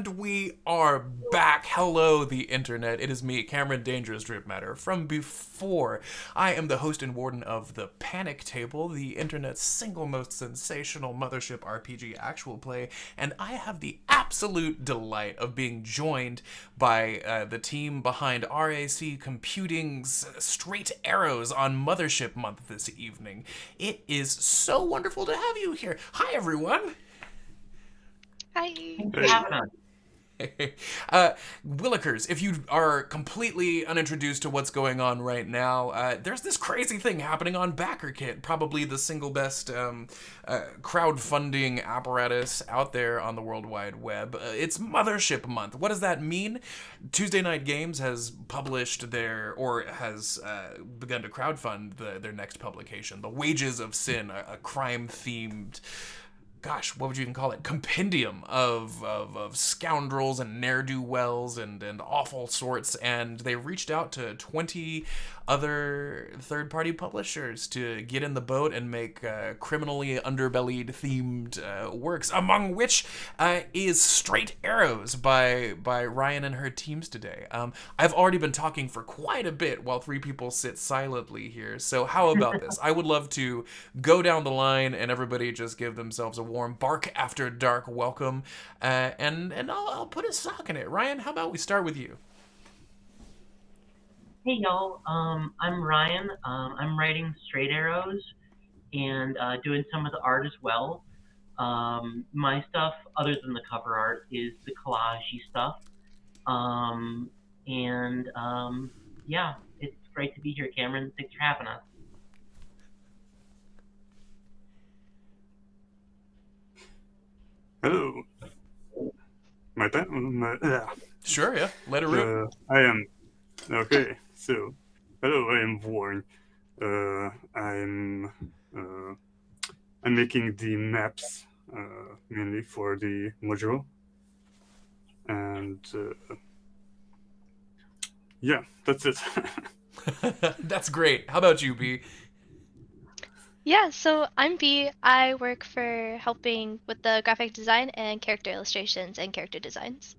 And we are back. Hello, the internet. It is me, Cameron Dangerous Drip Matter, from before. I am the host and warden of the Panic Table, the internet's single most sensational Mothership RPG actual play, and I have the absolute delight of being joined by the team behind RAC Computing's Straight Arrows on Mothership Month this evening. It is so wonderful to have you here. Hi, everyone. Hi. Thanks for having us. Willikers, if you are completely unintroduced to what's going on right now, there's this crazy thing happening on Backerkit, probably the single best crowdfunding apparatus out there on the World Wide Web. It's Mothership Month. What does that mean? Tuesday Night Games has published has begun to crowdfund their next publication, The Wages of Sin, a crime-themed, gosh, what would you even call it? Compendium of scoundrels and ne'er-do-wells and awful sorts. And they reached out to 20 other third-party publishers to get in the boat and make criminally underbellied themed works, among which is Straight Arrows by Ryan and her teams today. I've already been talking for quite a bit while three people sit silently here. So how about this? I would love to go down the line and everybody just give themselves a warm bark after dark welcome, and I'll put a sock in it. Ryan, how about we start with you? Hey y'all, I'm Ryan. I'm writing Straight Arrows and doing some of the art as well. My stuff, other than the cover art, is the collagey stuff. And yeah, it's great to be here, Cameron. Thanks for having us. Hello. My turn? Sure, yeah. Let it rip. I am. Okay, so. Hello, I am Warren. I'm making the maps, mainly for the module. And, yeah, that's it. That's great. How about you, B? Yeah, so I'm B. I work for helping with the graphic design and character illustrations and character designs.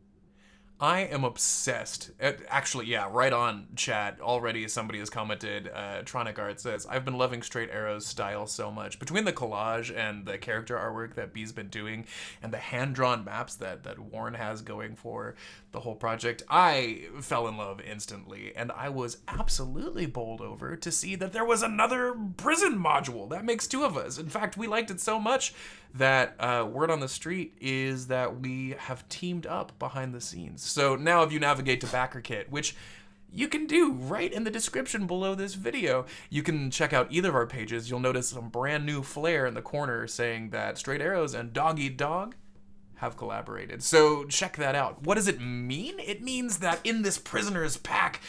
I am obsessed. Actually, yeah, right on, chat. Already somebody has commented, Tronic Art says, I've been loving Straight Arrow's style so much. Between the collage and the character artwork that B's been doing and the hand-drawn maps that Warren has going for the whole project, I fell in love instantly. And I was absolutely bowled over to see that there was another prison module. That makes two of us. In fact, we liked it so much that word on the street is that we have teamed up behind the scenes. So now if you navigate to Backerkit, which you can do right in the description below this video, you can check out either of our pages. You'll notice some brand new flair in the corner saying that Straight Arrows and Dog Eat Dog have collaborated. So check that out. What does it mean? It means that in this prisoner's pack,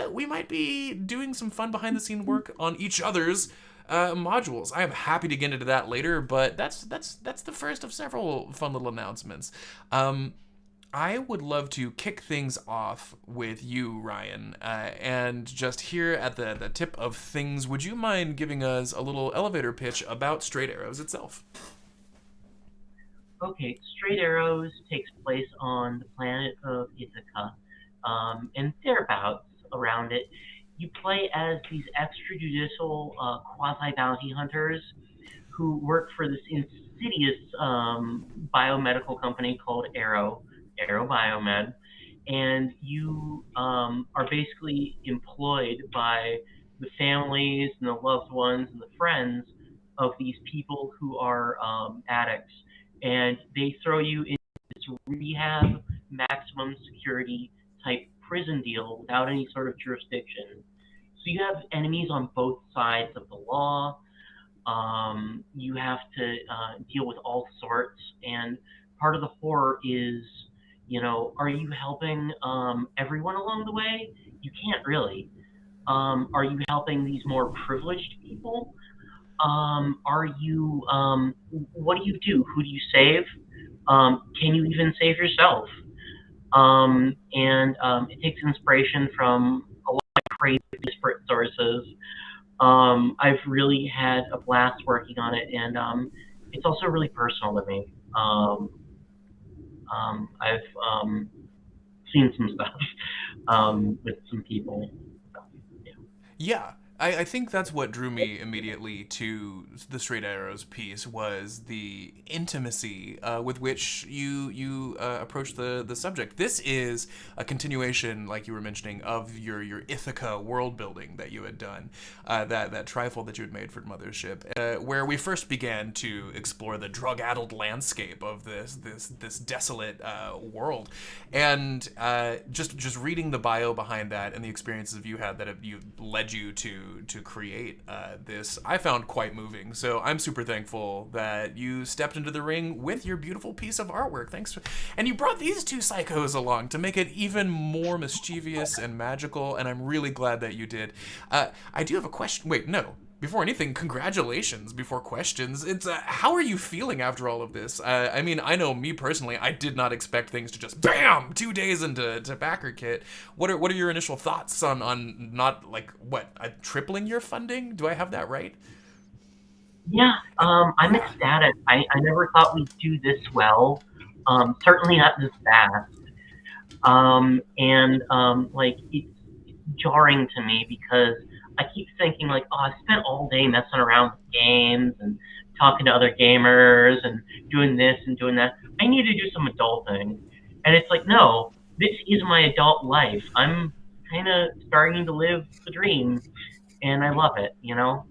we might be doing some fun behind the scene work on each other's modules. I am happy to get into that later, but that's the first of several fun little announcements. I would love to kick things off with you, Ryan, and just here at the tip of things, would you mind giving us a little elevator pitch about Straight Arrows itself? Okay, Straight Arrows takes place on the planet of Ithaca, and thereabouts around it. You play as these extrajudicial quasi-bounty hunters who work for this insidious biomedical company called Arrow Biomed, and you are basically employed by the families and the loved ones and the friends of these people who are addicts, and they throw you into this rehab, maximum security type prison deal without any sort of jurisdiction. So you have enemies on both sides of the law. You have to deal with all sorts, and part of the horror is, are you helping everyone along the way? You can't really. Are you helping these more privileged people? Are you? What do you do? Who do you save? Can you even save yourself? And it takes inspiration from a lot of crazy disparate sources. I've really had a blast working on it, and it's also really personal to me. I've seen some stuff with some people. So, yeah. Yeah, I think that's what drew me immediately to the Straight Arrows piece was the intimacy with which you approach the subject. This is a continuation, like you were mentioning, of your Ithaca world building that you had done, that trifle that you had made for Mothership, where we first began to explore the drug-addled landscape of this desolate world, and just reading the bio behind that and the experiences you had that have led you to create this, I found quite moving. So I'm super thankful that you stepped into the ring with your beautiful piece of artwork. Thanks and you brought these two psychos along to make it even more mischievous and magical, and I'm really glad that you did. I do have a question. Wait, no. Before anything, congratulations. Before questions, it's how are you feeling after all of this? I mean, I know me personally, I did not expect things to just bam 2 days into Backerkit. What are your initial thoughts on not like tripling your funding? Do I have that right? Yeah, I'm ecstatic. I never thought we'd do this well. Certainly not this fast. Like it's jarring to me because I keep thinking like, oh, I spent all day messing around with games and talking to other gamers and doing this and doing that. I need to do some adulting. And it's like, no, this is my adult life. I'm kind of starting to live the dream, and I love it, you know?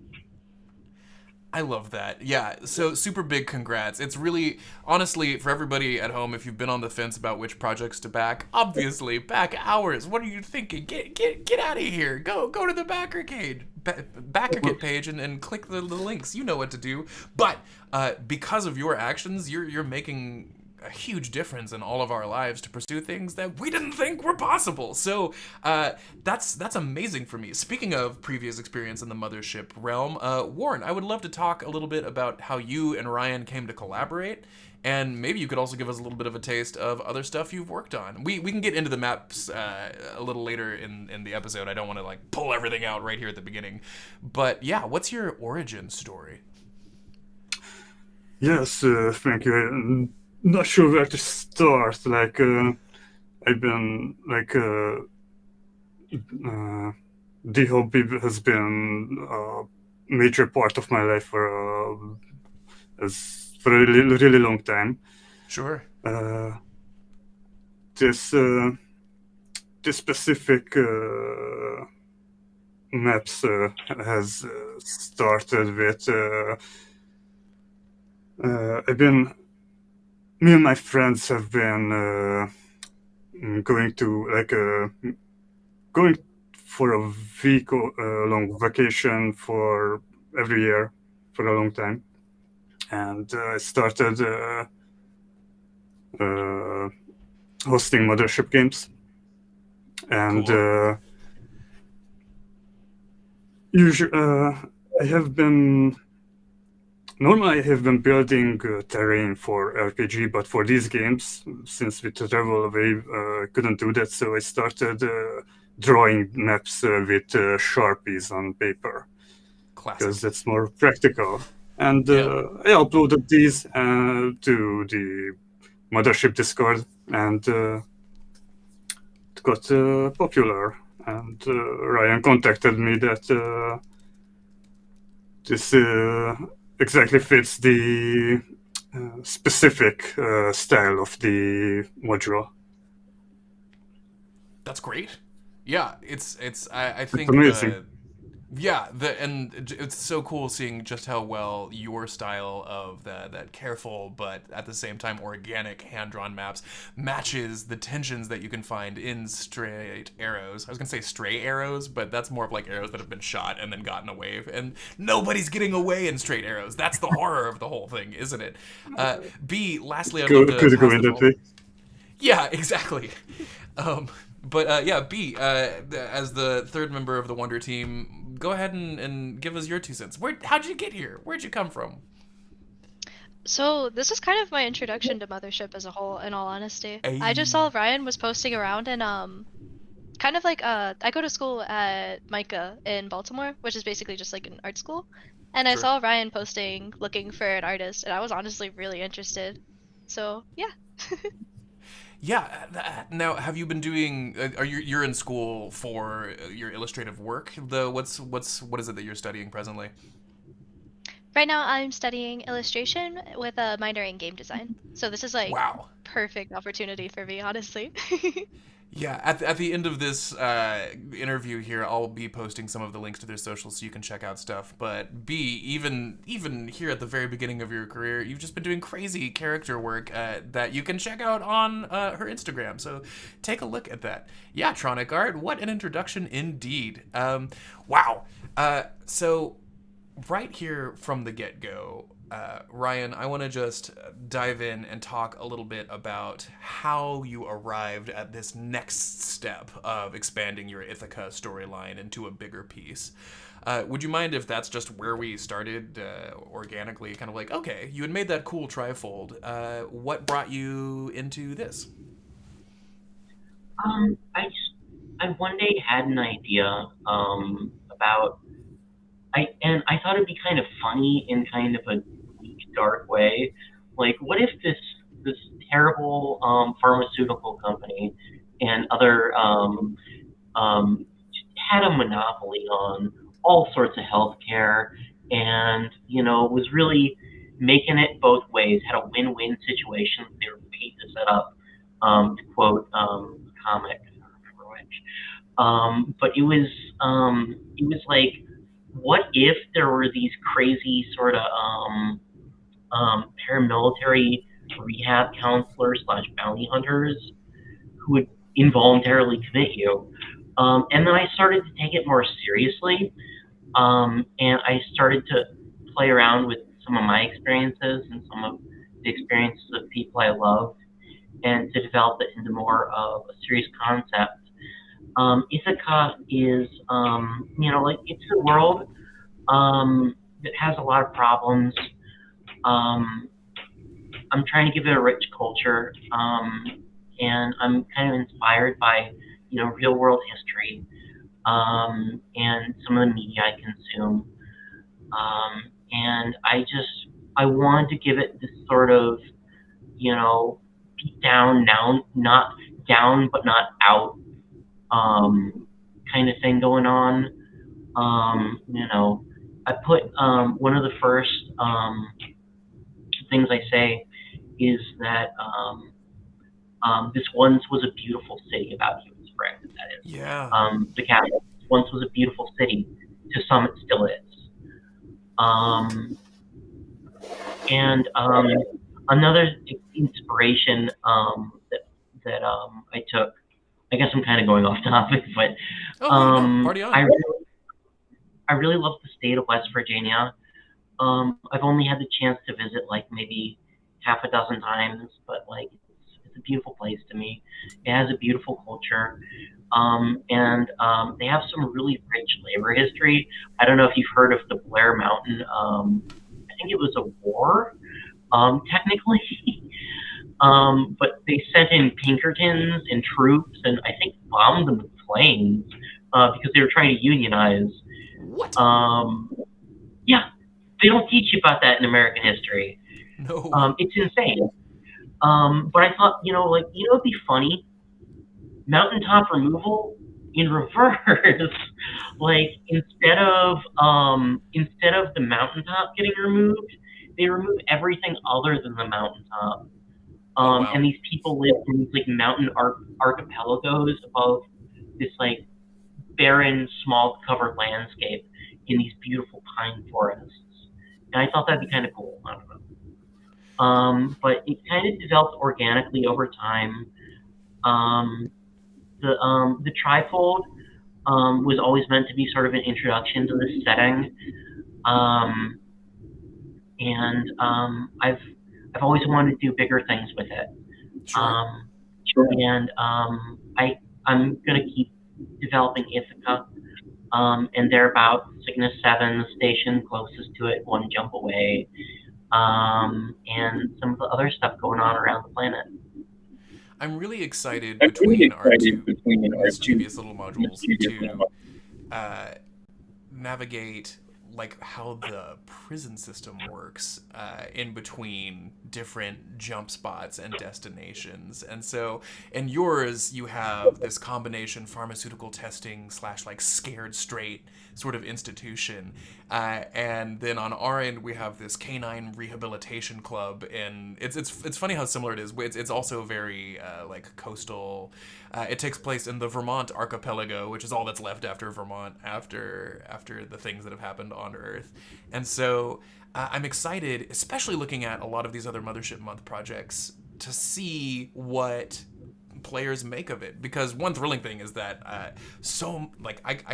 I love that. Yeah, so super big congrats. It's really, honestly, for everybody at home, if you've been on the fence about which projects to back, obviously, back ours. What are you thinking? Get out of here. Go to the Backerkit page and click the links. You know what to do. But because of your actions, you're making a huge difference in all of our lives to pursue things that we didn't think were possible. So that's amazing for me. Speaking of previous experience in the Mothership realm, Warren, I would love to talk a little bit about how you and Ryan came to collaborate, and maybe you could also give us a little bit of a taste of other stuff you've worked on. We can get into the maps a little later in the episode. I don't want to like pull everything out right here at the beginning. But yeah, what's your origin story? Yes, thank you. I'm not sure where to start. Like, I've been like the hobby has been a major part of my life for a really long time. Sure. This specific maps has started with me and my friends have been going for a week long vacation for every year for a long time, and I started hosting Mothership games, and Cool. usually Normally, I have been building terrain for RPG, but for these games, since we travel away, couldn't do that. So I started drawing maps with Sharpies on paper, Classic. because that's more practical. And Yeah. I uploaded these to the Mothership Discord, and it got popular. And Ryan contacted me that this exactly fits the specific style of the module. That's great. Yeah, I think amazing. and it's so cool seeing just how well your style of that careful but at the same time organic hand-drawn maps matches the tensions that you can find in straight arrows. I was gonna say stray arrows, but that's more of like arrows that have been shot and then gotten away, and nobody's getting away in straight arrows. That's the horror of the whole thing, isn't it? Lastly, I'd love to Could go pass in the that ball. way. Yeah, exactly. But yeah, B, as the third member of the Wonder Team, go ahead and give us your 2 cents. How'd you get here? Where'd you come from? So this is kind of my introduction to Mothership as a whole, in all honesty. I just Ayy. saw Ryan was posting around and kind of like I go to school at Micah in Baltimore, which is basically just like an art school. And I Sure. saw Ryan posting looking for an artist, and I was honestly really interested. So yeah. Yeah. Now, have you been doing? You're in school for your illustrative work? What is it that you're studying presently? Right now, I'm studying illustration with a minor in game design. So this is like Wow. perfect opportunity for me, honestly. Yeah, at the end of this interview here, I'll be posting some of the links to their socials so you can check out stuff. But B, even here at the very beginning of your career, you've just been doing crazy character work that you can check out on her Instagram. So take a look at that. Yeah, Tronic Art, what an introduction indeed. Wow. So right here from the get-go, Ryan, I want to just dive in and talk a little bit about how you arrived at this next step of expanding your Ithaca storyline into a bigger piece. Would you mind if that's just where we started organically? Kind of like, okay, you had made that cool trifold. What brought you into this? I one day had an idea about I thought it'd be kind of funny in kind of a weak, dark way. Like, what if this terrible pharmaceutical company and other had a monopoly on all sorts of healthcare, and was really making it both ways, had a win-win situation. They were paid to set up, to quote comic, I don't remember which. But it was like, what if there were these crazy sort of paramilitary rehab counselors / bounty hunters who would involuntarily commit you? And then I started to take it more seriously, and I started to play around with some of my experiences and some of the experiences of people I loved, and to develop it into more of a serious concept. Ithaca is, like, it's a world that has a lot of problems. I'm trying to give it a rich culture, and I'm kind of inspired by, real world history, and some of the media I consume. And I wanted to give it this sort of, beat down, now not down but not out, kind of thing going on. I put one of the first things I say is that this once was a beautiful city, about Human Spring, that is. Yeah. The capital once was a beautiful city. To some, it still is. And another inspiration that I took, I guess I'm kind of going off topic, but no, party on. I really love the state of West Virginia. I've only had the chance to visit like maybe half a dozen times, but like it's a beautiful place to me. It has a beautiful culture, and they have some really rich labor history. I don't know if you've heard of the Blair Mountain. I think it was a war, technically, but they sent in Pinkertons and troops, and I think bombed them with planes because they were trying to unionize. What? Yeah, they don't teach you about that in American history. No. It's insane. But I thought, it'd be funny. Mountaintop removal in reverse. Like, instead of the mountaintop getting removed, they remove everything other than the mountaintop. Wow. And these people live in these like mountain archipelagos above this like barren, small covered landscape in these beautiful pine forests. And I thought that'd be kind of cool. I don't know. But it kind of developed organically over time. The trifold was always meant to be sort of an introduction to this setting. And I've always wanted to do bigger things with it. Sure. And I'm gonna keep developing Ithaca, and thereabouts. Cygnus 7, the station closest to it, one jump away, and some of the other stuff going on around the planet. I'm really excited between our two mischievous little modules to navigate like how the prison system works in between different jump spots and destinations. And so in yours, you have this combination pharmaceutical testing slash like scared straight sort of institution. And then on our end, we have this canine rehabilitation club. And it's funny how similar it is. It's also very like coastal. It takes place in the Vermont archipelago, which is all that's left after Vermont after the things that have happened on Earth. And so I'm excited, especially looking at a lot of these other Mothership Month projects, to see what players make of it. Because one thrilling thing is that I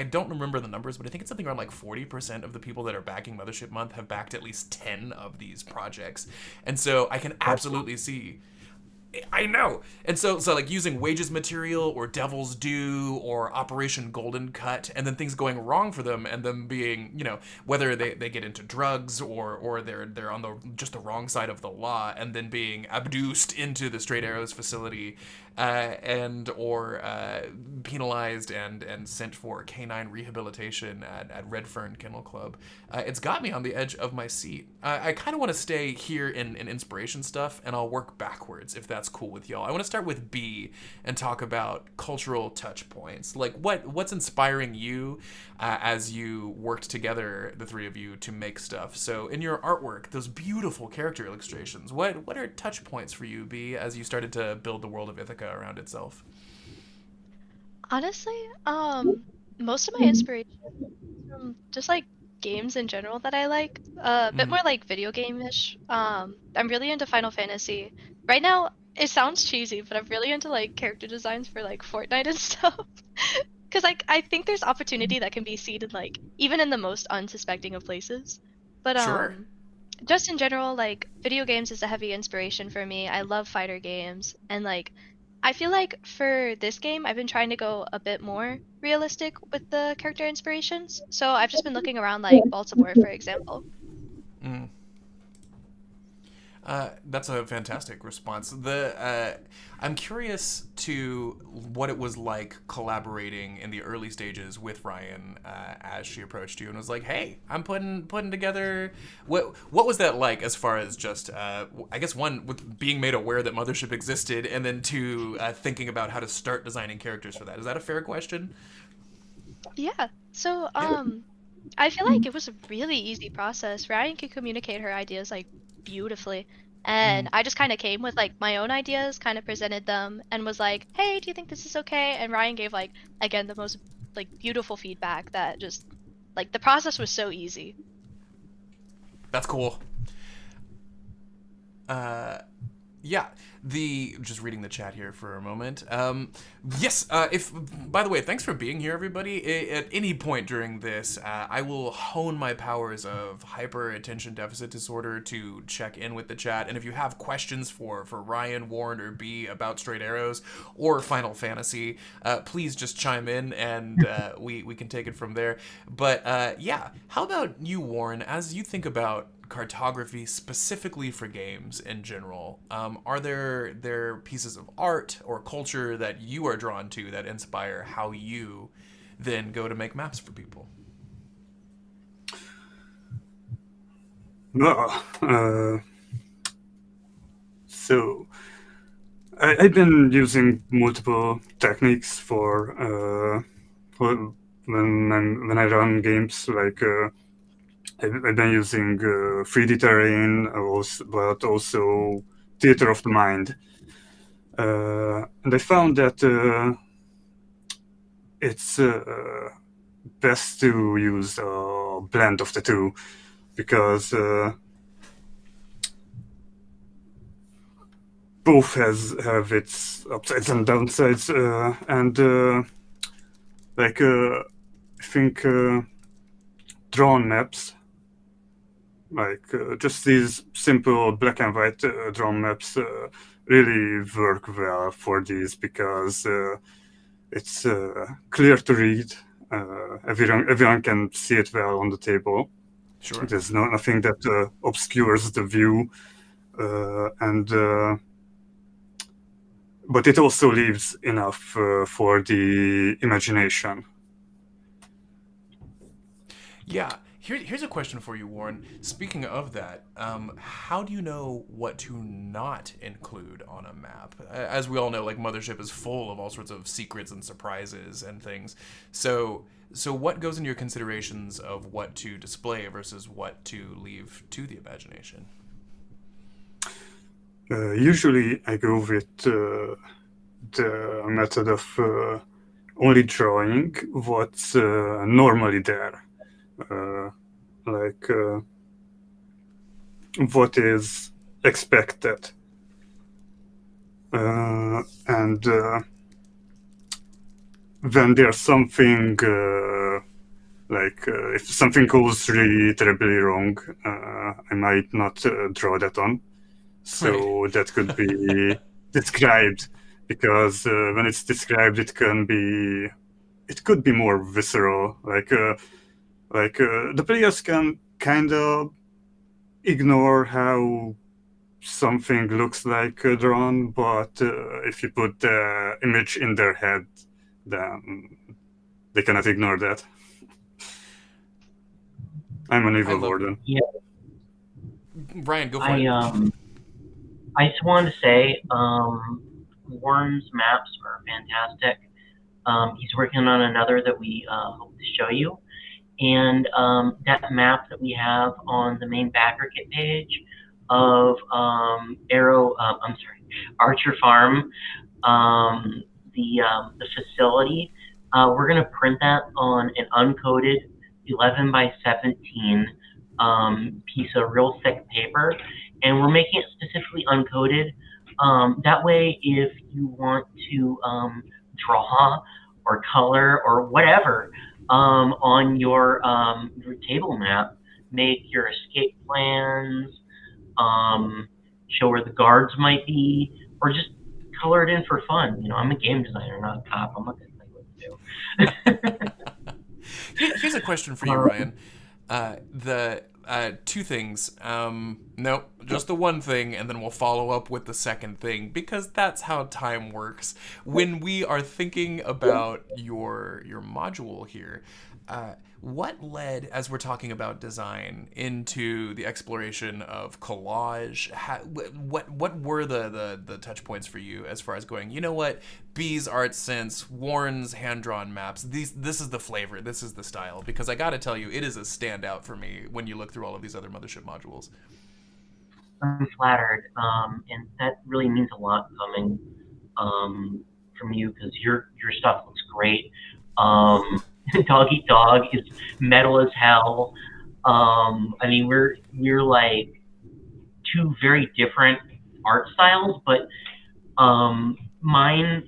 don't remember the numbers, but I think it's something around like 40% of the people that are backing Mothership Month have backed at least 10 of these projects. And so I can absolutely see. I know. And so like using Wages Material or Devil's Due or Operation Golden Cut, and then things going wrong for them, and them being, you know, whether they get into drugs or they're on the wrong side of the law, and then being abduced into the Straight Arrows facility, or penalized and sent for canine rehabilitation at Fern Kennel Club. It's got me on the edge of my seat. I kind of want to stay here in inspiration stuff, and I'll work backwards if that's cool with y'all. I want to start with B and talk about cultural touch points. Like what's inspiring you as you worked together, the three of you, to make stuff. So in your artwork, those beautiful character illustrations, what are touch points for you, B, as you started to build the world of Ithaca around itself? Honestly, most of my inspiration is from just like games in general that I like. A bit more like video game-ish. I'm really into Final Fantasy. Right now, it sounds cheesy, but I'm really into like character designs for like Fortnite and stuff. Because like I think there's opportunity that can be seen in like even in the most unsuspecting of places. But Sure. just in general, like video games is a heavy inspiration for me. I love fighter games, and like I feel like for this game, I've been trying to go a bit more realistic with the character inspirations. So I've just been looking around like Baltimore, for example. Mm. That's a fantastic response. I'm curious to what it was like collaborating in the early stages with Ryan as she approached you and was like, "Hey, I'm putting together." What was that like as far as just I guess one, with being made aware that Mothership existed, and then two, thinking about how to start designing characters for that. Is that a fair question? Yeah. So I feel like it was a really easy process. Ryan could communicate her ideas like beautifully. And Mm. I just kind of came with like my own ideas, kind of presented them, and was like, "Hey, do you think this is okay?" And Ryan gave like again the most like beautiful feedback that just like the process was so easy. That's cool. Yeah, just reading the chat here for a moment. Yes, if by the way, thanks for being here, everybody. At any point during this, I will hone my powers of hyper attention deficit disorder to check in with the chat. And if you have questions for Ryan, Warren, or B about Straight Arrows or Final Fantasy, please just chime in, and we can take it from there. But yeah, how about you, Warren? As you think about cartography specifically for games in general, are there pieces of art or culture that you are drawn to that inspire how you then go to make maps for people? No, so I've been using multiple techniques for when I run games. Like I've been using 3D terrain, but also theater of the mind, and I found that it's best to use a blend of the two, because both have its upsides and downsides, and like I think drawn maps, like just these simple black and white drawn maps, really work well for these, because it's clear to read. Everyone can see it well on the table. Sure. There's nothing that obscures the view, and but it also leaves enough for the imagination. Yeah, here's a question for you, Warren. Speaking of that, how do you know what to not include on a map? As we all know, like Mothership is full of all sorts of secrets and surprises and things. So what goes into your considerations of what to display versus what to leave to the imagination? Usually, I go with the method of only drawing what's normally there. Like what is expected. And when there's something if something goes really terribly wrong, I might not draw that on. So Right. that could be described, because when it's described, it could be more visceral. The players can kind of ignore how something looks like drawn, but if you put the image in their head, then they cannot ignore that. I'm an evil warden. Yeah, Ryan, go for it. I just wanted to say, Warren's maps are fantastic. He's working on another that we hope to show you. And that map that we have on the main Backerkit page of Archer Farm, the facility, we're going to print that on an uncoded 11 by 17 piece of real thick paper, and we're making it specifically uncoded. That way, if you want to draw or color or whatever on your table map, make your escape plans, show where the guards might be, or just color it in for fun. You know, I'm a game designer, not a cop. I'm not going to tell you what to do. Here's a question for you, Ryan. Two things. Nope, just the one thing, and then we'll follow up with the second thing, because that's how time works. When we are thinking about your module here, what led, as we're talking about design, into the exploration of collage? What were the touch points for you as far as going, you know what, B's art sense, Warren's hand-drawn maps, this is the flavor, this is the style? Because I gotta tell you, it is a standout for me when you look through all of these other Mothership modules. I'm flattered, and that really means a lot coming from you, because your stuff looks great. Dog Eat Dog is metal as hell. I mean, we're like two very different art styles, but my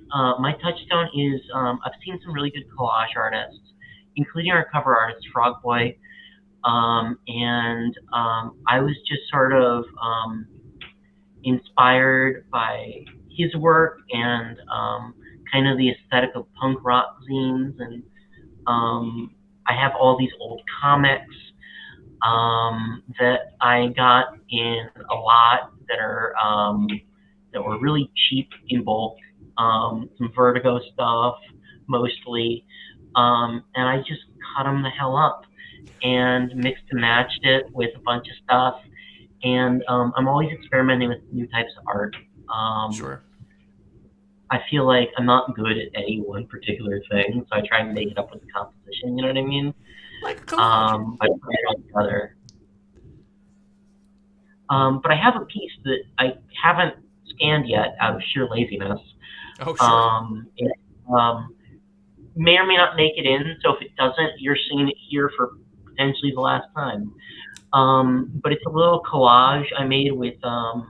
touchstone is I've seen some really good collage artists, including our cover artist Frog Boy, and I was just sort of inspired by his work and kind of the aesthetic of punk rock zines, and I have all these old comics that I got in a lot that were really cheap in bulk, some Vertigo stuff mostly, and I just cut them the hell up and mixed and matched it with a bunch of stuff, and I'm always experimenting with new types of art. Sure. I feel like I'm not good at any one particular thing, so I try and make it up with the composition, you know what I mean? Like a collage. I put it all together. But I have a piece that I haven't scanned yet out of sheer laziness. Oh, sure. It may or may not make it in, so if it doesn't, you're seeing it here for potentially the last time. But it's a little collage I made with some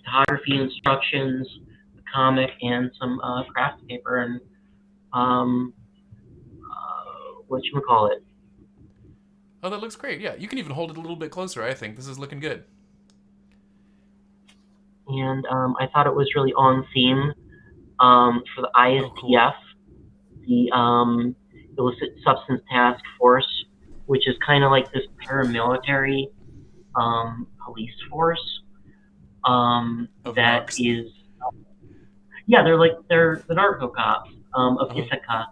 photography instructions, a comic, and some craft paper, and whatchamacallit. Oh, that looks great. Yeah, you can even hold it a little bit closer, I think. This is looking good. And I thought it was really on theme for the ISTF, the Illicit Substance Task Force, which is kind of like this paramilitary police force that narcs. is, yeah, they're the narco cops of Ithaca,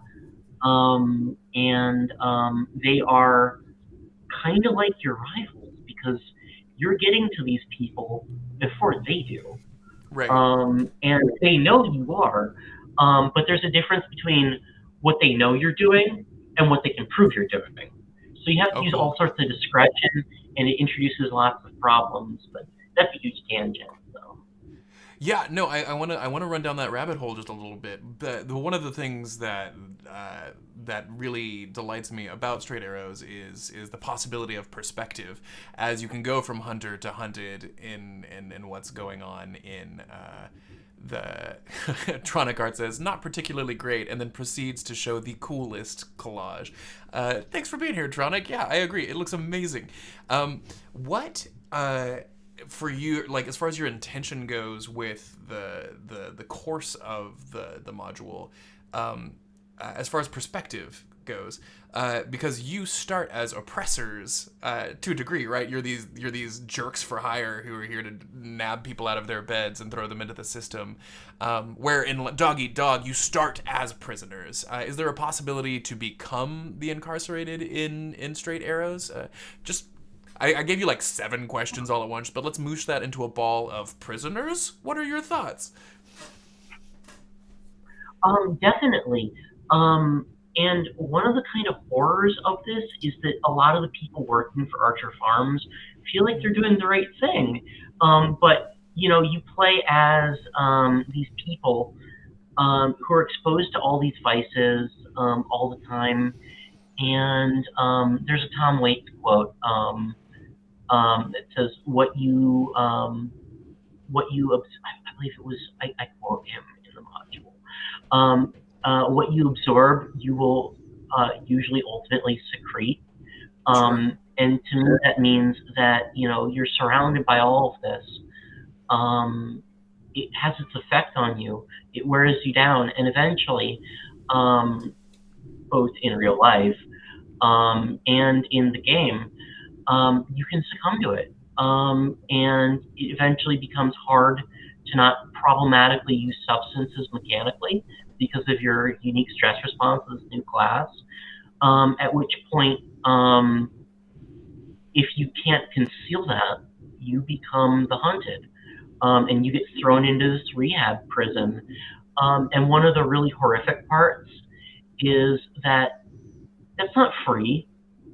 and they are kind of like your rivals because you're getting to these people before they do. Right. And they know you are, but there's a difference between what they know you're doing and what they can prove you're doing. So you have to Oh, use cool. all sorts of discretion, and it introduces lots of problems. But that's a huge tangent. So. Yeah, no, I want to run down that rabbit hole just a little bit. But one of the things that that really delights me about Straight Arrows is the possibility of perspective, as you can go from hunter to hunted in what's going on in the Tronic Art says not particularly great, and then proceeds to show the coolest collage. Thanks for being here, Tronic. Yeah, I agree. It looks amazing. What for you, like as far as your intention goes with the course of the module, as far as perspective goes, because you start as oppressors to a degree, right? You're these jerks for hire who are here to nab people out of their beds and throw them into the system. Where in Dog Eat Dog, you start as prisoners. Is there a possibility to become the incarcerated in Straight Arrows? I gave you like 7 questions all at once, but let's moosh that into a ball of prisoners. What are your thoughts? Definitely. And one of the kind of horrors of this is that a lot of the people working for Archer Farms feel like they're doing the right thing. But you play as these people who are exposed to all these vices all the time. And there's a Tom Waits quote that says, "What you I believe it was I quote him in the module. What you absorb, you will usually ultimately secrete." Sure. And to me, that means that you're surrounded by all of this. It has its effect on you. It wears you down, and eventually, both in real life and in the game, you can succumb to it. And it eventually becomes hard to not problematically use substances mechanically because of your unique stress response to this new class. At which point, if you can't conceal that, you become the hunted. And you get thrown into this rehab prison. And one of the really horrific parts is that that's not free.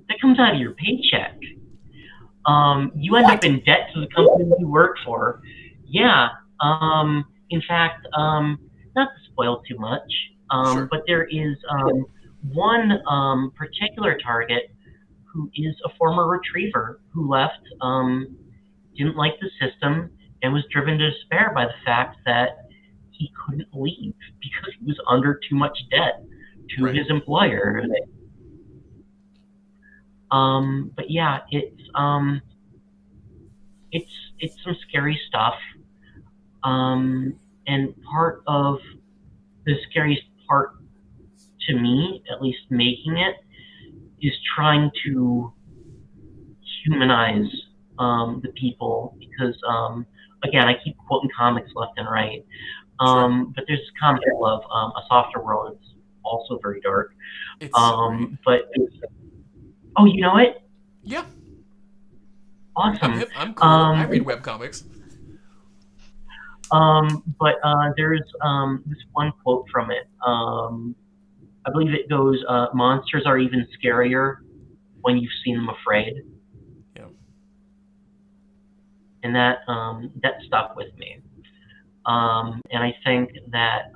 That comes out of your paycheck. You end up in debt to the company you work for. Yeah. In fact, not to spoil too much, Sure. but there is one particular target who is a former retriever who left, didn't like the system, and was driven to despair by the fact that he couldn't leave because he was under too much debt to Right. his employer. But yeah, it's some scary stuff. And part of the scariest part to me, at least making it, is trying to humanize the people because, again, I keep quoting comics left and right. Sure. But there's this comic I love, A Softer World. It's also very dark. It's so great. But oh, you know it? Yeah. I'm Awesome. hip. I'm cool. I read webcomics. But there's this one quote from it. I believe it goes, "Monsters are even scarier when you've seen them afraid." Yeah. And that stuck with me. And I think that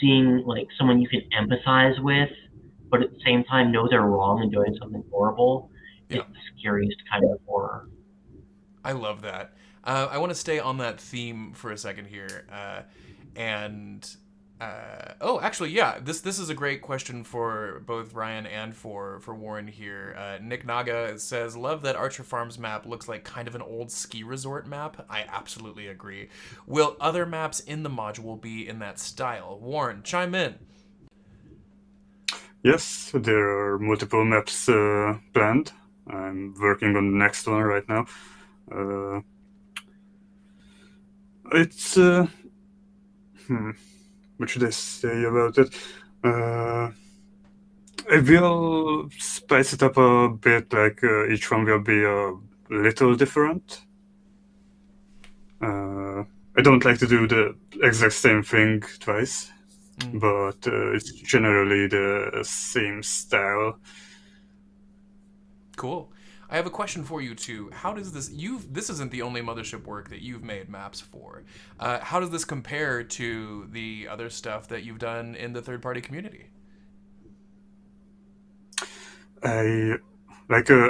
seeing like someone you can empathize with, but at the same time know they're wrong and doing something horrible, Yeah. is the scariest kind of horror. I love that. I want to stay on that theme for a second here, actually, yeah. This is a great question for both Ryan and for Warren here. Nick Naga says, "Love that Archer Farms map looks like kind of an old ski resort map." I absolutely agree. Will other maps in the module be in that style? Warren, chime in. Yes, there are multiple maps planned. I'm working on the next one right now. It's what should I say about it? I will spice it up a bit, like each one will be a little different. I don't like to do the exact same thing twice, but it's generally the same style. Cool. I have a question for you too. How does this? This isn't the only Mothership work that you've made maps for. How does this compare to the other stuff that you've done in the third-party community? I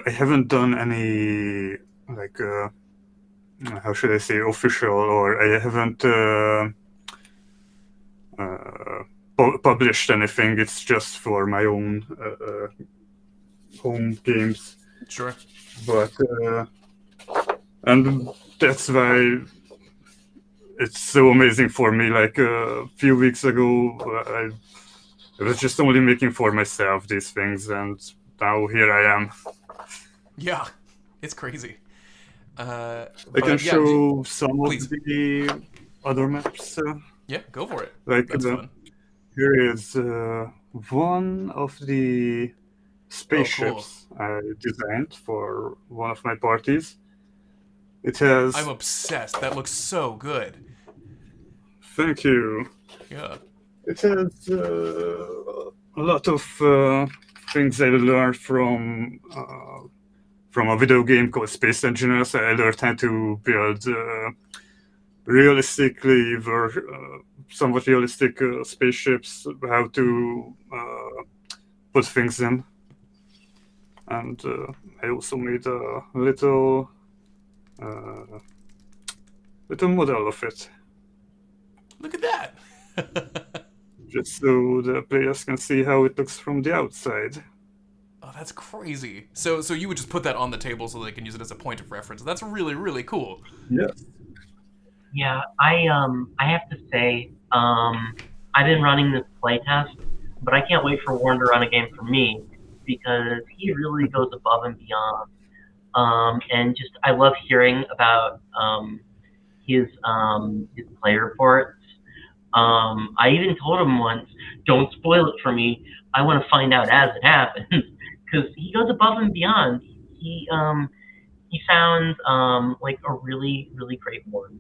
haven't done any how should I say, official, or I haven't published anything. It's just for my own home games. Sure. But and that's why it's so amazing for me. Like a few weeks ago, I was just only making for myself these things, and now here I am. Yeah, it's crazy. I can show some of the other maps. Yeah, go for it. Like that's fun. Here is one of the spaceships I designed for one of my parties. It has... I'm obsessed. That looks so good. Thank you. Yeah. It has a lot of things I learned from a video game called Space Engineers. I learned how to build somewhat realistic spaceships, how to put things in. And I also made a little model of it. Look at that! Just so the players can see how it looks from the outside. Oh, that's crazy. So you would just put that on the table so they can use it as a point of reference. That's really, really cool. Yes. Yeah, I have to say, I've been running this playtest, but I can't wait for Warren to run a game for me, because he really goes above and beyond. And just, I love hearing about his play reports. I even told him once, don't spoil it for me. I want to find out as it happens, because he goes above and beyond. He sounds like a really, really great one.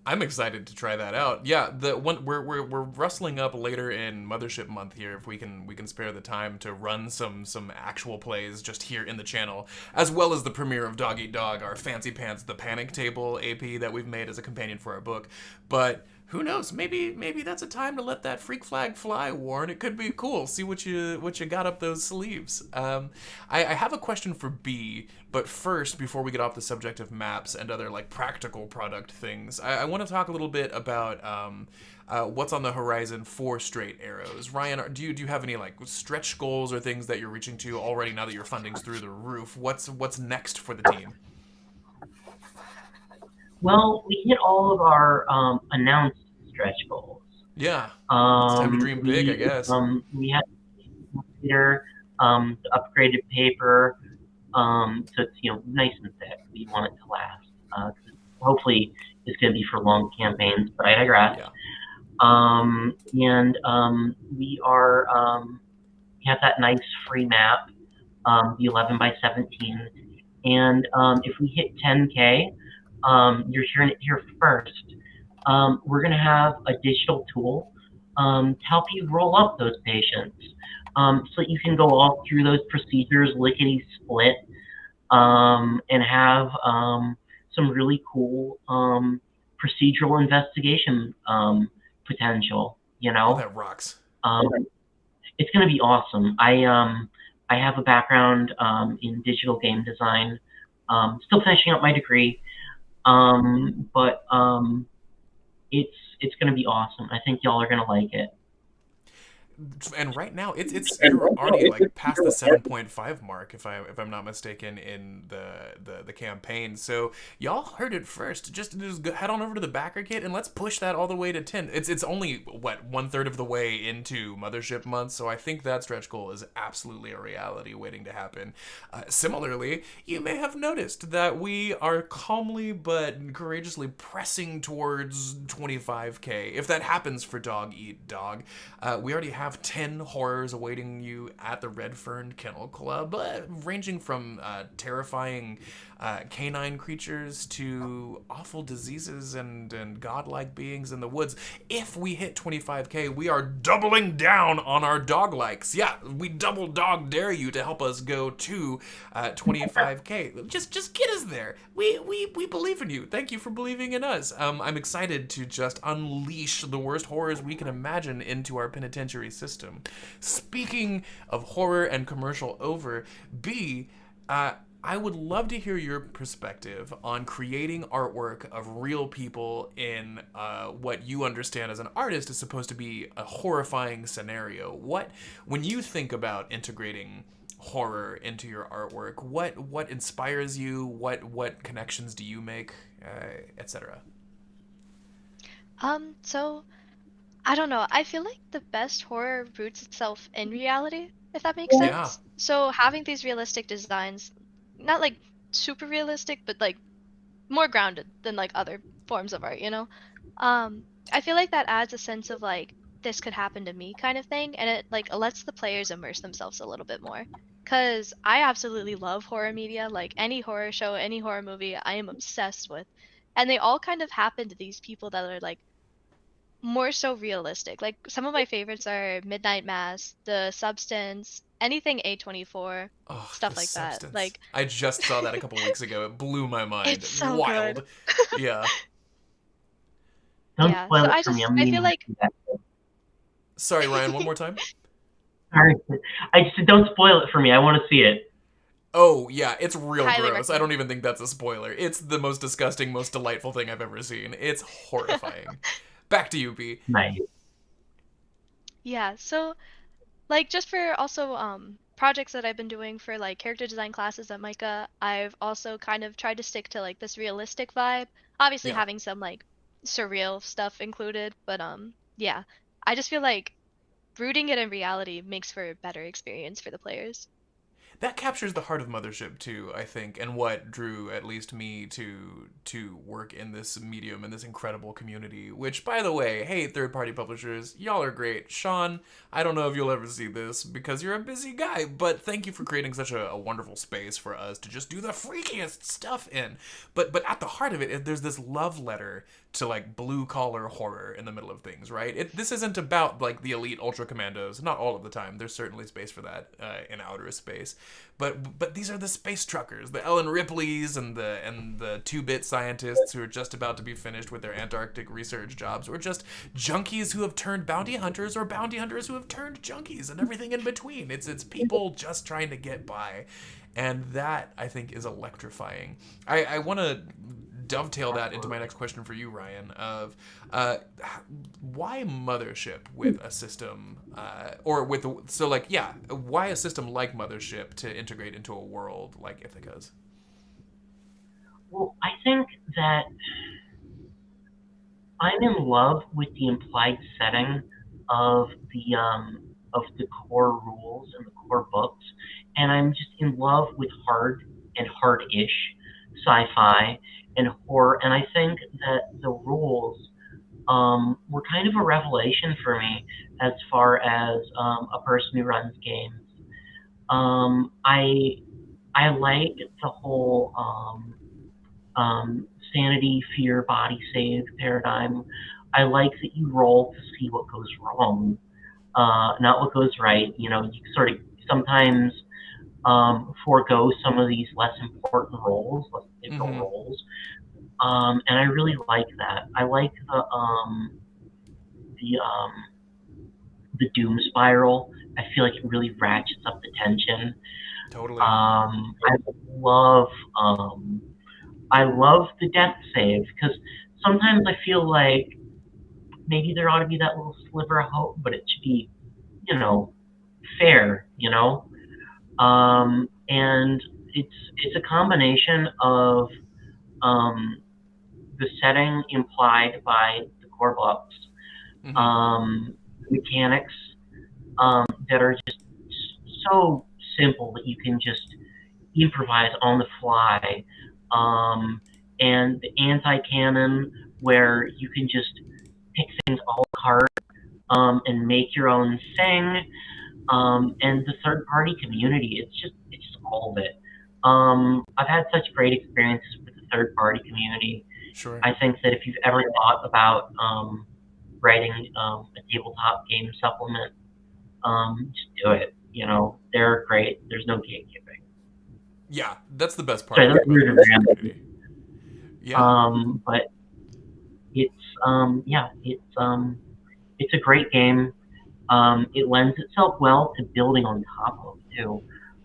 I'm excited to try that out. Yeah, the one we're rustling up later in Mothership month here, if we can spare the time to run some actual plays just here in the channel, as well as the premiere of Dog Eat Dog, our fancy pants The Panic Table AP that we've made as a companion for our book. But who knows? Maybe that's a time to let that freak flag fly, Warren. It could be cool. See what you got up those sleeves. I have a question for B, but first, before we get off the subject of maps and other like practical product things, I want to talk a little bit about what's on the horizon for Straight Arrows. Ryan, do you have any like stretch goals or things that you're reaching to already now that your funding's through the roof? What's next for the team? Well, we hit all of our announced stretch goals. Yeah, it's time to dream big, I guess. We had the upgraded paper, so it's nice and thick. We want it to last. Hopefully, it's going to be for long campaigns, but I digress. Yeah. We have that nice free map, the 11 by 17, and if we hit 10K. You're hearing it here first. We're going to have a digital tool to help you roll up those patients, so that you can go all through those procedures lickety split, and have some really cool procedural investigation potential. Oh, that rocks. It's going to be awesome. I have a background in digital game design. Still finishing up my degree. But it's going to be awesome. I think y'all are going to like it. and right now you're already like past the 7.5 mark if I'm not mistaken in the campaign. So y'all heard it first. Just head on over to the Backerkit and let's push that all the way to 10. It's only what 1/3 of the way into Mothership month, so I think that stretch goal is absolutely a reality waiting to happen. Similarly, you may have noticed that we are calmly but courageously pressing towards 25K. If that happens for Dog Eat Dog, we already have 10 horrors awaiting you at the Fern Kennel Club, ranging from terrifying canine creatures to awful diseases and godlike beings in the woods. If we hit 25K, we are doubling down on our dog likes. Yeah, we double dog dare you to help us go to 25K. Just get us there. We believe in you. Thank you for believing in us. I'm excited to just unleash the worst horrors we can imagine into our penitentiary system. Speaking of horror and commercial over, B, I would love to hear your perspective on creating artwork of real people in what you understand as an artist is supposed to be a horrifying scenario. When you think about integrating horror into your artwork, what inspires you? What connections do you make, etc.? So I don't know. I feel like the best horror roots itself in reality, if that makes sense. Yeah. So having these realistic designs, not like super realistic, but like more grounded than like other forms of art, you know? I feel like that adds a sense of like this could happen to me kind of thing, and it like lets the players immerse themselves a little bit more. Cause I absolutely love horror media, like any horror show, any horror movie, I am obsessed with. And they all kind of happen to these people that are like more so realistic. Like some of my favorites are Midnight Mass, The Substance, anything A24, Oh, stuff The like Substance. that. Like I just saw that a couple weeks ago. It blew my mind. it's so Wild. good. Yeah. Don't Yeah, spoil so it for me. I'm I meaning feel like to do that. Sorry, Ryan, one more time. Sorry. I just said don't spoil it for me. I want to see it. Oh, yeah, it's real highly gross. I don't recommend. even think that's a spoiler. It's the most disgusting, most delightful thing I've ever seen. It's horrifying. Back to you, B. Nice. Yeah, so like just for also projects that I've been doing for like character design classes at Micah, I've also kind of tried to stick to like this realistic vibe. Obviously Yeah. having some like surreal stuff included, but yeah. I just feel like rooting it in reality makes for a better experience for the players. That captures the heart of Mothership too, I think, and what drew at least me to work in this medium, in this incredible community. Which, by the way, hey, third-party publishers, y'all are great. Sean, I don't know if you'll ever see this because you're a busy guy, but thank you for creating such a wonderful space for us to just do the freakiest stuff in. But at the heart of it, there's this love letter to like blue-collar horror in the middle of things, right? This isn't about like the elite ultra commandos, not all of the time. There's certainly space for that in outer space. But these are the space truckers, the Ellen Ripleys and the 2-bit scientists who are just about to be finished with their Antarctic research jobs, or just junkies who have turned bounty hunters, or bounty hunters who have turned junkies, and everything in between. It's people just trying to get by, and that I think is electrifying. I want to dovetail that into my next question for you, Ryan, of why Mothership with a system why a system like Mothership to integrate into a world like Ithaca's? Well, I think that I'm in love with the implied setting of the core rules and the core books, and I'm just in love with hard and hard-ish sci-fi and horror, and I think that the rules were kind of a revelation for me as far as a person who runs games. I like the whole sanity, fear, body save paradigm. I like that you roll to see what goes wrong, not what goes right. You know, you sort of sometimes forego some of these less important roles, less difficult roles. And I really like that. I like the doom spiral. I feel like it really ratchets up the tension. Totally. I love the death save because sometimes I feel like maybe there ought to be that little sliver of hope, but it should be fair, and it's a combination of the setting implied by the core books, mechanics that are just so simple that you can just improvise on the fly, and the anti-canon where you can just pick things a la carte and make your own thing, and the third-party community. It's just all of it. I've had such great experiences with the third-party community. Sure. I think that if you've ever thought about writing a tabletop game supplement, just do it. They're great. There's no gatekeeping. Yeah, that's the best part. Sorry, that's weird to community. Yeah. But it's a great game. It lends itself well to building on top of too,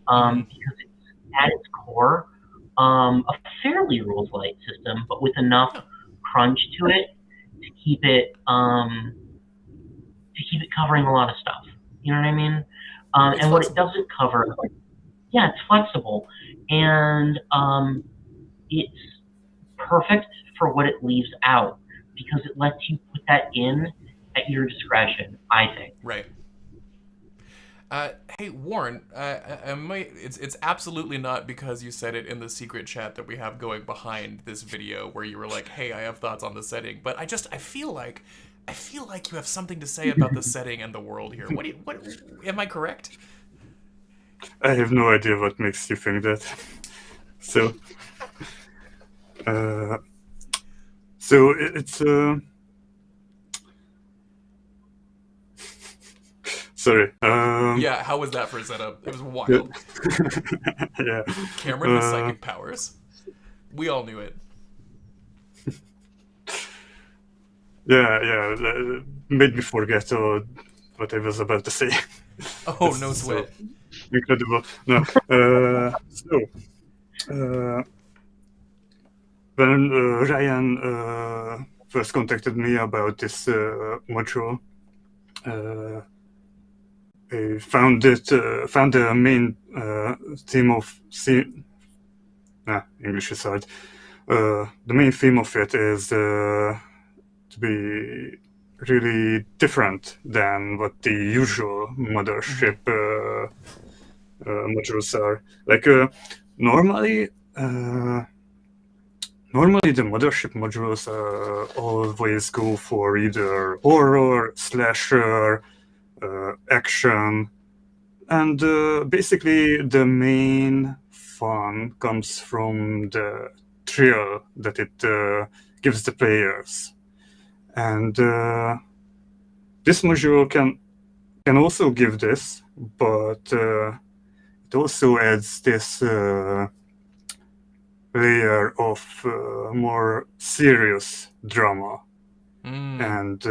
because it's at its core a fairly rules-light system, but with enough crunch to it to keep it covering a lot of stuff. You know what I mean? And what it doesn't cover, it's flexible, and it's perfect for what it leaves out because it lets you put that in at your discretion, I think. Right. Hey Warren, it's absolutely not because you said it in the secret chat that we have going behind this video where you were like, "Hey, I have thoughts on the setting," but I feel like you have something to say about the setting and the world here. What am I correct? I have no idea what makes you think that. So it's sorry. Yeah, how was that for a setup? It was wild. Yeah. Cameron with psychic powers. We all knew it. Yeah. Made me forget what I was about to say. Oh, no sweat. So incredible. No. When Ryan first contacted me about this module, I found the main theme of English is hard. The main theme of it is to be really different than what the usual Mothership modules are. Like normally the Mothership modules always go for either horror, slasher, action, and basically the main fun comes from the thrill that it gives the players. And this module can also give this, but it also adds this layer of more serious drama, and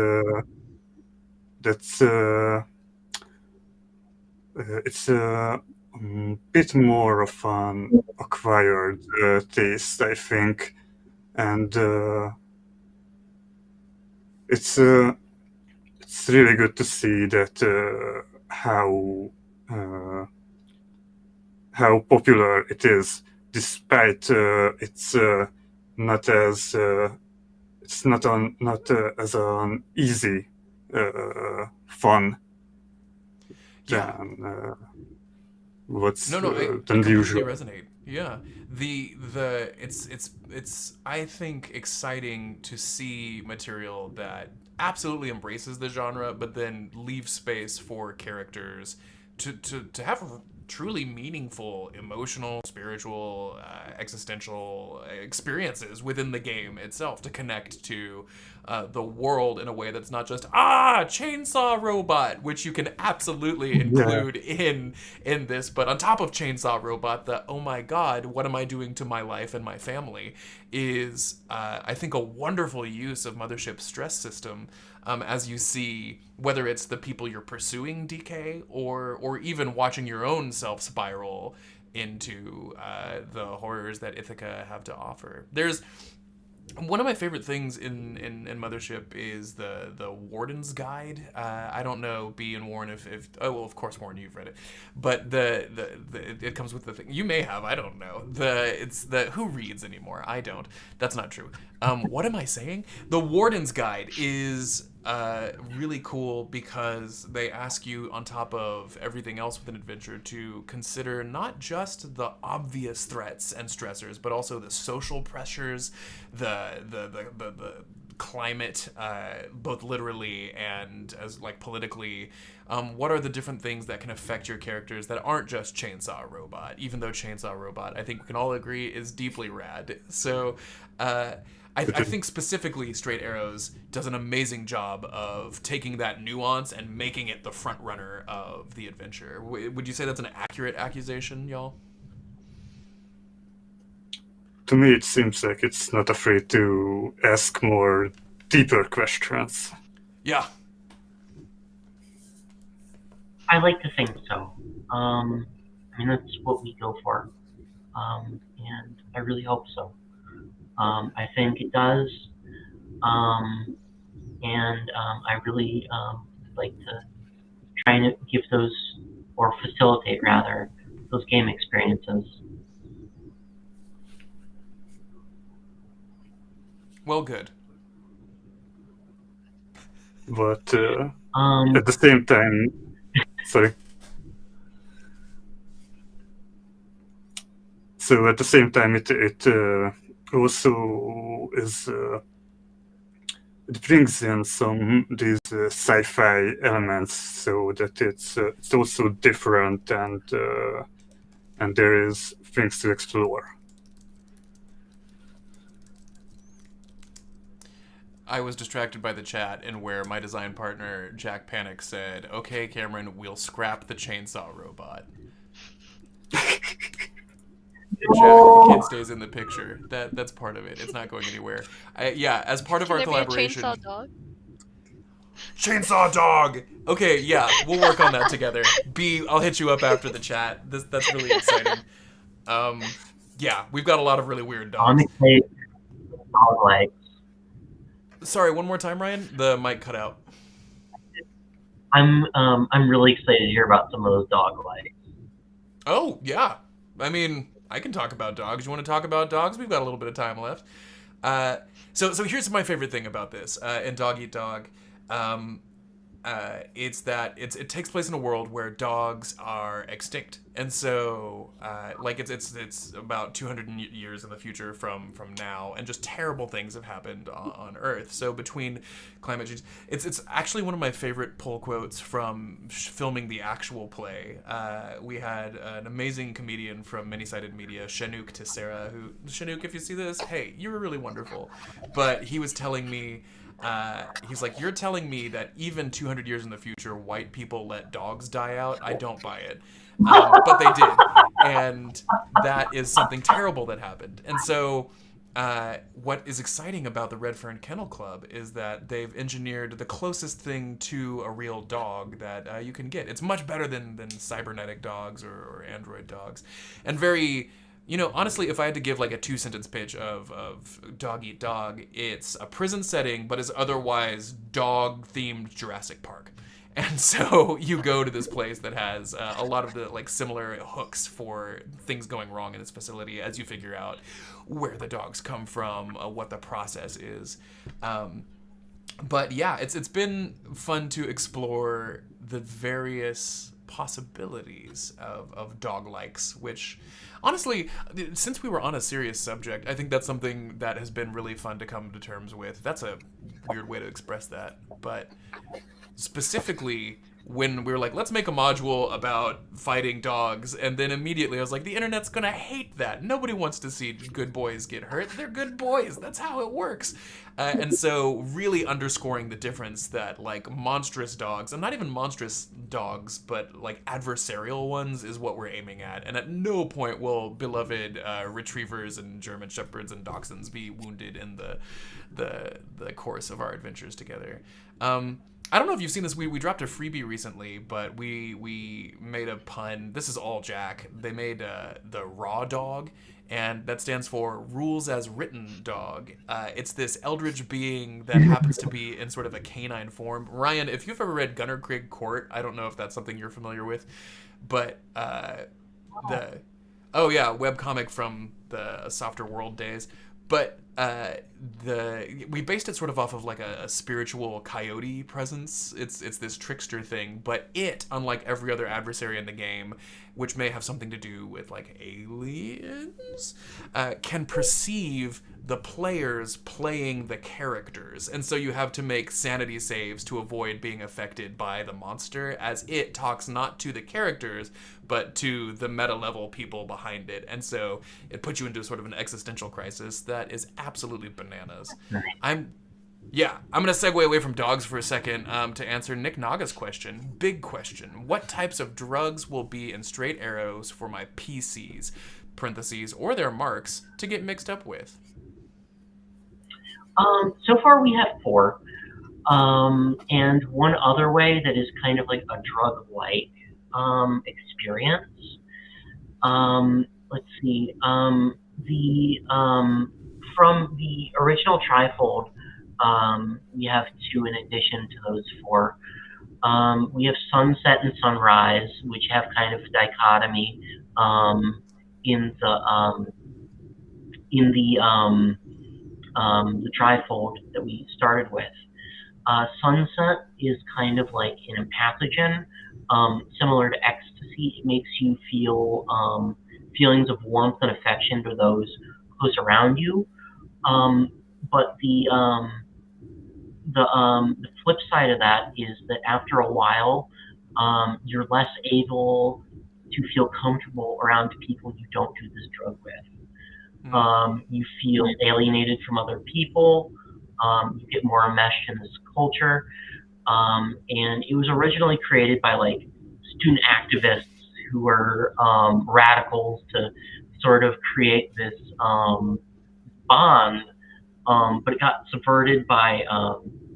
that's it's a bit more of an acquired taste, I think, and it's really good to see that how popular it is, despite it's not as an easy fun than what's I than completely usual. resonate. Yeah, it's I think exciting to see material that absolutely embraces the genre, but then leaves space for characters to have truly meaningful, emotional, spiritual, existential experiences within the game itself, to connect to the world in a way that's not just chainsaw robot, which you can absolutely include in this, but on top of chainsaw robot, the oh my god, what am I doing to my life and my family is I think a wonderful use of Mothership's stress system. As you see, whether it's the people you're pursuing decay, or even watching your own self spiral into the horrors that Ithaca have to offer. There's One of my favorite things in Mothership is the Warden's Guide. I don't know, B and Warren, if oh well, of course Warren, you've read it, but it comes with the thing. You may have, I don't know. It's the who reads anymore? I don't. That's not true. What am I saying? The Warden's Guide is really cool because they ask you, on top of everything else with an adventure, to consider not just the obvious threats and stressors, but also the social pressures, the climate, both literally and as like politically. What are the different things that can affect your characters that aren't just Chainsaw Robot? Even though Chainsaw Robot, I think we can all agree, is deeply rad. So. I think specifically Straight Arrows does an amazing job of taking that nuance and making it the front runner of the adventure. Would you say that's an accurate accusation, y'all? To me, it seems like it's not afraid to ask more deeper questions. Yeah. I like to think so. I mean, that's what we go for. And I really hope so. I think it does. And I really like to try and give those, or facilitate rather, those game experiences. Well, good. But at the same time, sorry. So at the same time, it also is it brings in some these sci-fi elements, so that it's also different, and there is things to explore. I was distracted by the chat and where my design partner Jack Panic said, "Okay, Cameron, we'll scrap the chainsaw robot." Jack, the kid stays in the picture. That's part of it. It's not going anywhere. Yeah, as part of our collaboration. Chainsaw dog? Chainsaw dog. Okay, yeah, we'll work on that together. B, I'll hit you up after the chat. That's really exciting. Yeah, we've got a lot of really weird dogs. Dog legs. Sorry, one more time, Ryan. The mic cut out. I'm really excited to hear about some of those dog legs. Oh yeah, I mean, I can talk about dogs. You want to talk about dogs? We've got a little bit of time left. So here's my favorite thing about this in Dog Eat Dog. It's that it takes place in a world where dogs are extinct, and so like it's about 200 years in the future from now, and just terrible things have happened on Earth. So between climate change, it's actually one of my favorite pull quotes from filming the actual play. We had an amazing comedian from Many Sided Media, Chinook Tessera, who, Chinook, if you see this, hey, you were really wonderful. But he was telling me, he's like, you're telling me that even 200 years in the future, white people let dogs die out? I don't buy it. But they did. And that is something terrible that happened. And so what is exciting about the Red Fern Kennel Club is that they've engineered the closest thing to a real dog that you can get. It's much better than cybernetic dogs or android dogs. And very... You know, honestly, if I had to give like a 2-sentence pitch of Dog Eat Dog, it's a prison setting, but is otherwise dog-themed Jurassic Park. And so you go to this place that has a lot of the like similar hooks for things going wrong in this facility as you figure out where the dogs come from, what the process is. But yeah, it's been fun to explore the various possibilities of dog likes, which honestly, since we were on a serious subject, I think that's something that has been really fun to come to terms with. That's a weird way to express that, but specifically when we were like, let's make a module about fighting dogs, and then immediately I was like, the internet's gonna hate that. Nobody wants to see good boys get hurt. They're good boys. That's how it works. And so really underscoring the difference that like monstrous dogs, and not even monstrous dogs, but like adversarial ones is what we're aiming at. And at no point will beloved retrievers and German shepherds and dachshunds be wounded in the course of our adventures together. I don't know if you've seen this. We dropped a freebie recently, but we made a pun. This is all Jack. They made the raw dog, and that stands for rules as written dog. It's this eldritch being that happens to be in sort of a canine form. Ryan, if you've ever read Gunner Craig Court, I don't know if that's something you're familiar with, but the webcomic from the Softer World days. But we based it sort of off of like a spiritual coyote presence. It's this trickster thing, but it, unlike every other adversary in the game, which may have something to do with like aliens, can perceive the players playing the characters, and so you have to make sanity saves to avoid being affected by the monster, as it talks not to the characters but to the meta level people behind it, and so it puts you into sort of an existential crisis that is absolutely bananas. I'm gonna segue away from dogs for a second to answer Nick Naga's question. Big question: what types of drugs will be in straight arrows for my PCs (parentheses) or their marks to get mixed up with? So far we have 4. And one other way that is kind of like a drug-like experience. Let's see. From the original trifold, we have 2 in addition to those 4. We have Sunset and Sunrise, which have kind of dichotomy in the trifold that we started with. Sunset is kind of like an empathogen, similar to ecstasy. It makes you feel feelings of warmth and affection to those close around you. But the flip side of that is that after a while, you're less able to feel comfortable around people you don't do this drug with. You feel alienated from other people. You get more enmeshed in this culture. And it was originally created by like student activists who were radicals to sort of create this bond. But it got subverted by,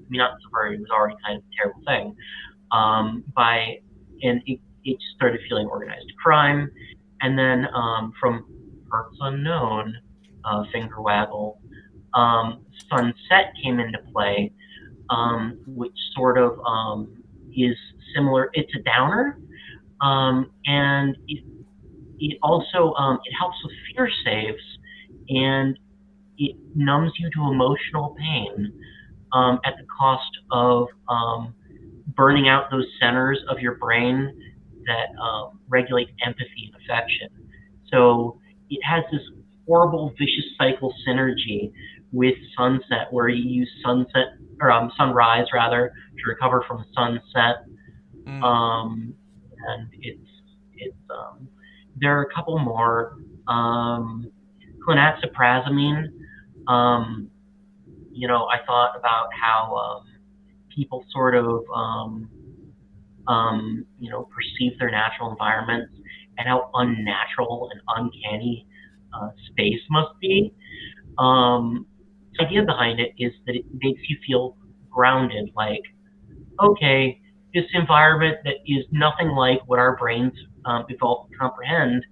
not subverted, it was already kind of a terrible thing. And it just started feeling organized crime. And then from parts unknown, finger waggle, Sunset came into play, which sort of is similar. It's a downer, and it also it helps with fear saves, and it numbs you to emotional pain at the cost of burning out those centers of your brain that regulate empathy and affection. So it has this horrible vicious cycle synergy with Sunset, where you use Sunrise rather, to recover from Sunset. And it's there are a couple more. Clonazeprazamine. I thought about how people sort of perceive their natural environments and how unnatural and uncanny space must be. The idea behind it is that it makes you feel grounded, like, okay, this environment that is nothing like what our brains evolved to comprehend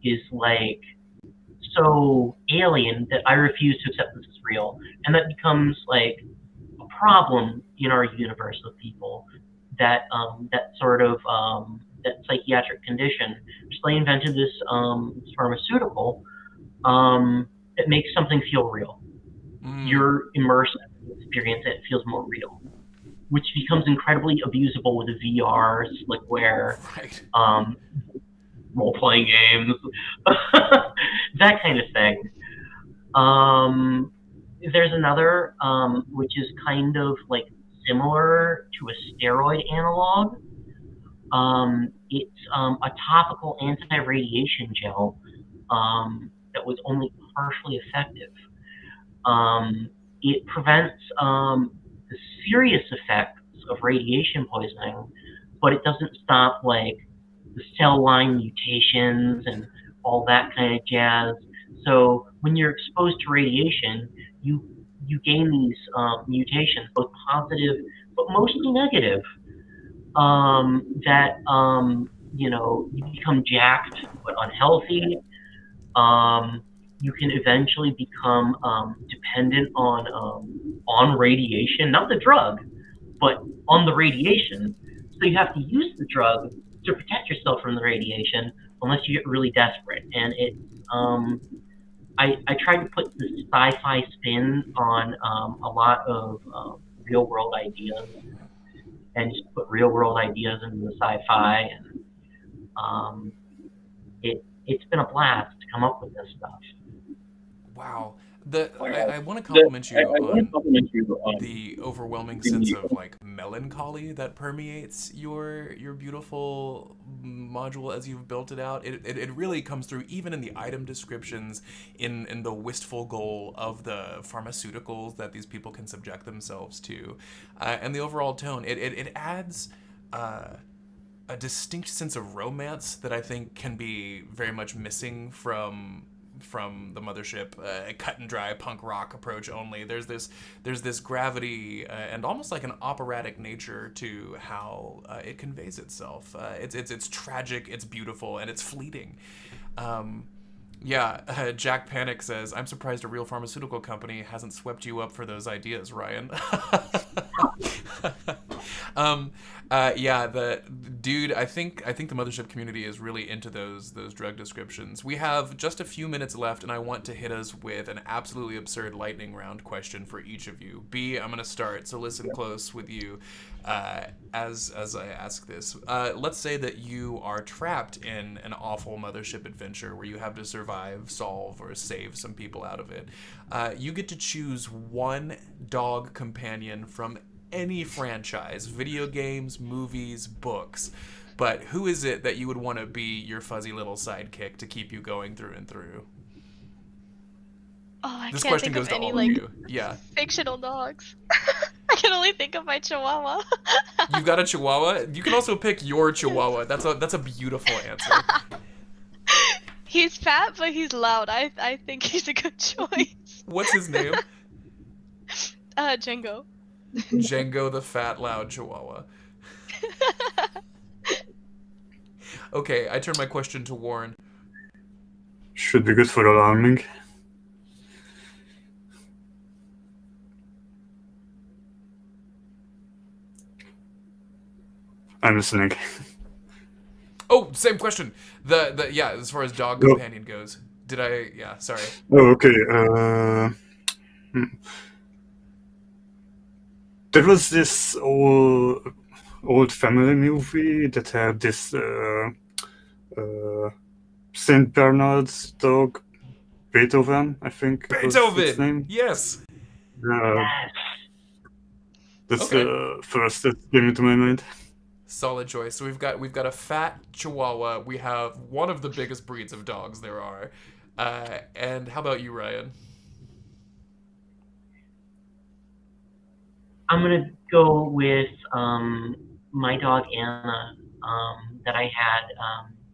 is like so alien that I refuse to accept this as real. And that becomes like a problem in our universe of people, that sort of that psychiatric condition. So they invented this pharmaceutical that makes something feel real. You're immersed in the experience and it feels more real, which becomes incredibly abusable with VR, slickware, Right. Role-playing games, that kind of thing. There's another, which is kind of like similar to a steroid analog. It's a topical anti-radiation gel that was only partially effective. It prevents the serious effects of radiation poisoning, but it doesn't stop like the cell line mutations and all that kind of jazz. So when you're exposed to radiation, you you gain these mutations, both positive but mostly negative. That you become jacked but unhealthy. You can eventually become dependent on radiation, not the drug, but on the radiation. So you have to use the drug to protect yourself from the radiation, unless you get really desperate. And it's I tried to put the sci-fi spin on a lot of real world ideas, and just put real world ideas into the sci-fi, and it's been a blast to come up with this stuff. Wow. I want to compliment you on the overwhelming sense of like melancholy that permeates your beautiful module as you've built it out. It really comes through even in the item descriptions, in the wistful goal of the pharmaceuticals that these people can subject themselves to, and the overall tone. It adds a distinct sense of romance that I think can be very much missing from the Mothership cut and dry punk rock approach only. There's this gravity and almost like an operatic nature to how it conveys itself. It's tragic, it's beautiful, and it's fleeting. Jack Panic says, "I'm surprised a real pharmaceutical company hasn't swept you up for those ideas, Ryan." The dude, I think the Mothership community is really into those drug descriptions. We have just a few minutes left, and I want to hit us with an absolutely absurd lightning round question for each of you. B, I'm gonna start, so listen close with you as I ask this. Let's say that you are trapped in an awful Mothership adventure where you have to survive, solve, or save some people out of it. You get to choose one dog companion from any franchise, video games, movies, books. But who is it that you would want to be your fuzzy little sidekick to keep you going through and through? Oh, I This can't question think goes of any to all of like you. Yeah. fictional dogs. I can only think of my Chihuahua. You've got a Chihuahua? You can also pick your Chihuahua. That's a beautiful answer. He's fat, but he's loud. I think he's a good choice. What's his name? Django. Django the fat, loud Chihuahua. Okay, I turn my question to Warren. Should be good for alarming. I'm listening. Oh, same question. As far as dog companion goes. Did I? Yeah, sorry. Oh, okay. There was this old family movie that had this Saint Bernard's dog, Beethoven, I think. Beethoven! Was its name. Yes! That's the first that came into my mind. Solid choice. So we've got a fat Chihuahua. We have one of the biggest breeds of dogs there are. And how about you, Ryan? I'm gonna go with my dog Anna that I had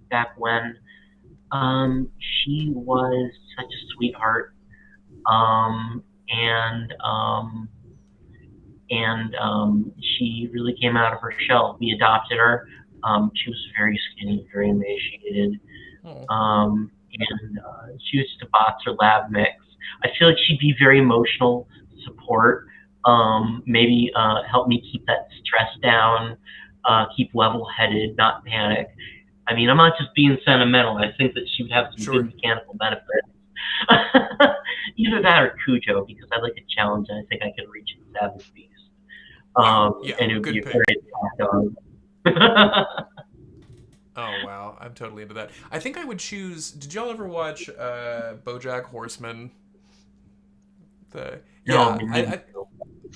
back when. She was such a sweetheart, and she really came out of her shell. We adopted her. She was very skinny, very emaciated, and she was just a boxer lab mix. I feel like she'd be very emotional support. Maybe help me keep that stress down, keep level-headed, not panic. I mean, I'm not just being sentimental. I think that she would have some good mechanical benefits. Either that or Cujo, because I like a challenge, and I think I can reach the Savage Beast. And it would be a very dog. Oh, wow. I'm totally into that. I think I would choose... Did y'all ever watch BoJack Horseman?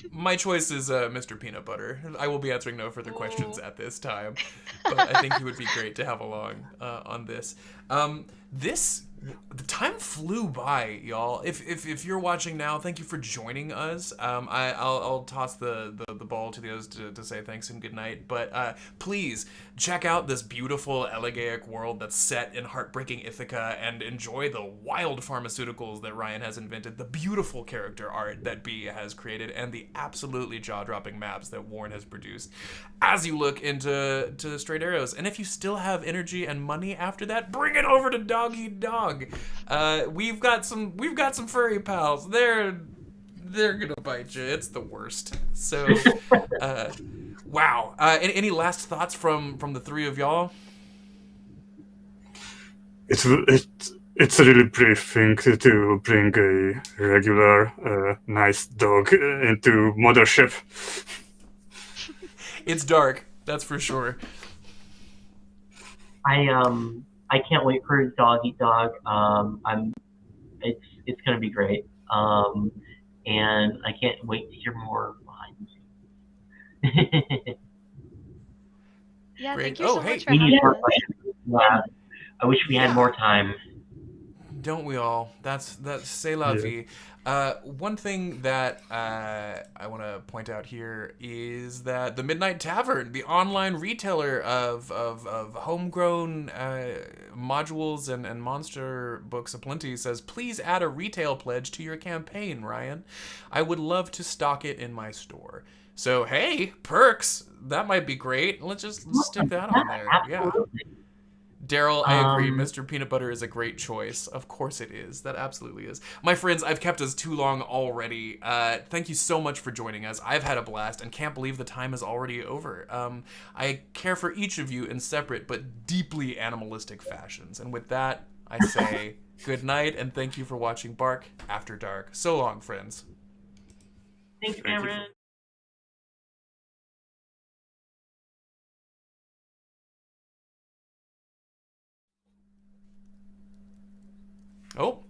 My choice is Mr. Peanut Butter. I will be answering no further questions at this time, but I think he would be great to have along on this. The time flew by, y'all. If you're watching now, thank you for joining us. I'll toss the ball to the others to say thanks and good night. But please check out this beautiful elegaic world that's set in heartbreaking Ithaca and enjoy the wild pharmaceuticals that Ryan has invented, the beautiful character art that B has created, and the absolutely jaw-dropping maps that Warren has produced as you look into Straight Arrows. And if you still have energy and money after that, bring it over to Dog Eat Dog. We've got some furry pals. They're gonna bite you. It's the worst. So, wow. Any last thoughts from the three of y'all? It's a really brave thing to bring a regular, nice dog into Mothership. It's dark, that's for sure. I can't wait for Dog Eat Dog. It's gonna be great. And I can't wait to hear more behind the scenes. Yeah, Great. thank you so hey, much for We need having more us. questions. I wish we had more time. Don't we all? That's c'est la vie. One thing that I want to point out here is that the Midnight Tavern, the online retailer of homegrown modules and monster books aplenty, says, please add a retail pledge to your campaign, Ryan. I would love to stock it in my store. So, hey, perks, that might be great. Let's stick that on there. Absolutely. Yeah. Daryl, I agree. Mr. Peanut Butter is a great choice. Of course it is. That absolutely is. My friends, I've kept us too long already. Thank you so much for joining us. I've had a blast and can't believe the time is already over. I care for each of you in separate but deeply animalistic fashions. And with that, I say good night and thank you for watching Bark After Dark. So long, friends. Thanks, Cameron. Oh,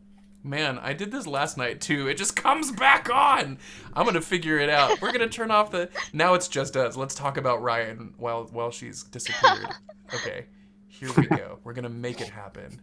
man, I did this last night too. It just comes back on. I'm gonna figure it out. We're gonna turn off the. Now it's just us. Let's talk about Ryan while she's disappeared. Okay, here we go. We're gonna make it happen.